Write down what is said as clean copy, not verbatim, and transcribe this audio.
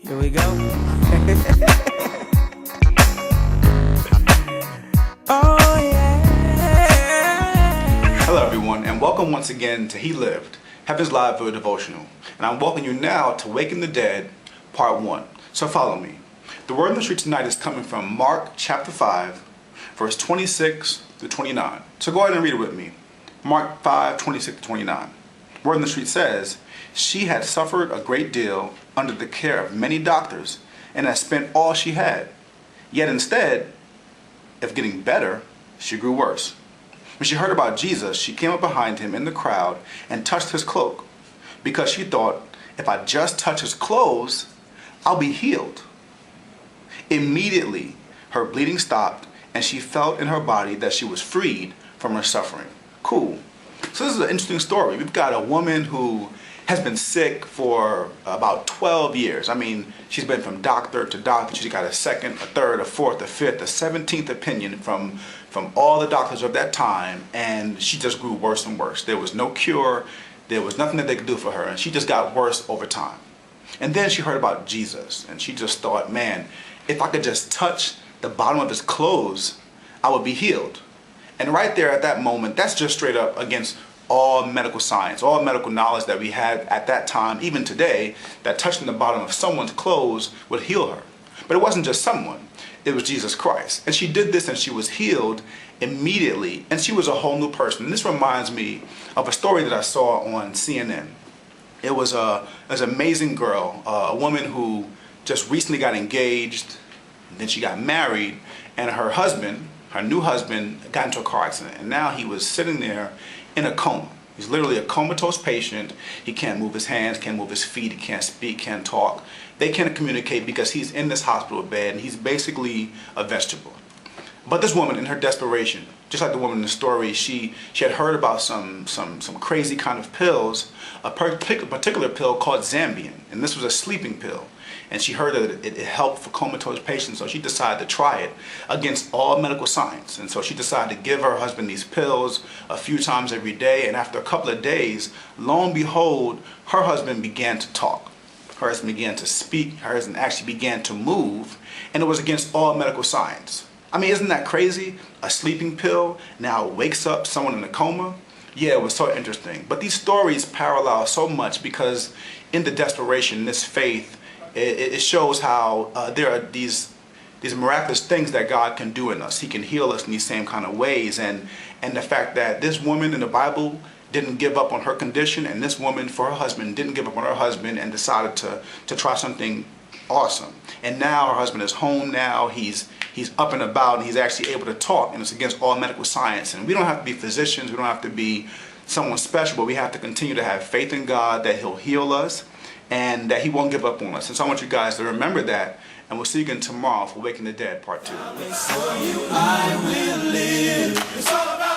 Here we go. Oh yeah. Hello everyone, and welcome once again to He Lived, Heaven's Live for a Devotional. And I'm welcoming you now to Waking the Dead, Part 1. So follow me. The word on the street tonight is coming from Mark chapter 5, verse 26 to 29. So go ahead and read it with me. Mark 5, 26 to 29. Word on the street says, "She had suffered a great deal under the care of many doctors and had spent all she had. Yet instead of getting better, she grew worse. When she heard about Jesus, she came up behind him in the crowd and touched his cloak, because she thought, if I just touch his clothes, I'll be healed. Immediately, her bleeding stopped, and she felt in her body that she was freed from her suffering." Cool. So this is an interesting story. We've got a woman who has been sick for about 12 years. I mean, she's been from doctor to doctor. She's got a second, a third, a fourth, a fifth, a 17th opinion from all the doctors of that time, and she just grew worse and worse. There was no cure. There was nothing that they could do for her, and she just got worse over time. And then she heard about Jesus, and she just thought, man, if I could just touch the bottom of his clothes, I would be healed. And right there at that moment, that's just straight up against all medical science, all medical knowledge that we had at that time, even today, that touching the bottom of someone's clothes would heal her. But it wasn't just someone, it was Jesus Christ. And she did this and she was healed immediately, and she was a whole new person. And this reminds me of a story that I saw on CNN. It was an amazing girl, a woman who just recently got engaged, and then she got married, and her new husband, got into a car accident, and now he was sitting there in a coma. He's literally a comatose patient. He can't move his hands, can't move his feet, he can't speak, can't talk. They can't communicate because he's in this hospital bed and he's basically a vegetable. But this woman, in her desperation, just like the woman in the story, she had heard about some crazy kind of pills, a particular pill called Zambian, and this was a sleeping pill. And she heard that it helped for comatose patients, so she decided to try it against all medical science. And so she decided to give her husband these pills a few times every day, and after a couple of days, lo and behold, her husband began to talk. Her husband began to speak, her husband actually began to move, and it was against all medical science. I mean, isn't that crazy? A sleeping pill now wakes up someone in a coma? Yeah, it was so interesting. But these stories parallel so much because in the desperation, this faith, it shows how there are these miraculous things that God can do in us. He can heal us in these same kind of ways. And the fact that this woman in the Bible didn't give up on her condition, and this woman for her husband didn't give up on her husband and decided to try something awesome. And now her husband is home now. He's up and about, and he's actually able to talk, and it's against all medical science. And we don't have to be physicians, we don't have to be someone special, but we have to continue to have faith in God that he'll heal us and that he won't give up on us. And so I want you guys to remember that, and we'll see you again tomorrow for Waking the Dead, Part 2. For you I will live. It's all about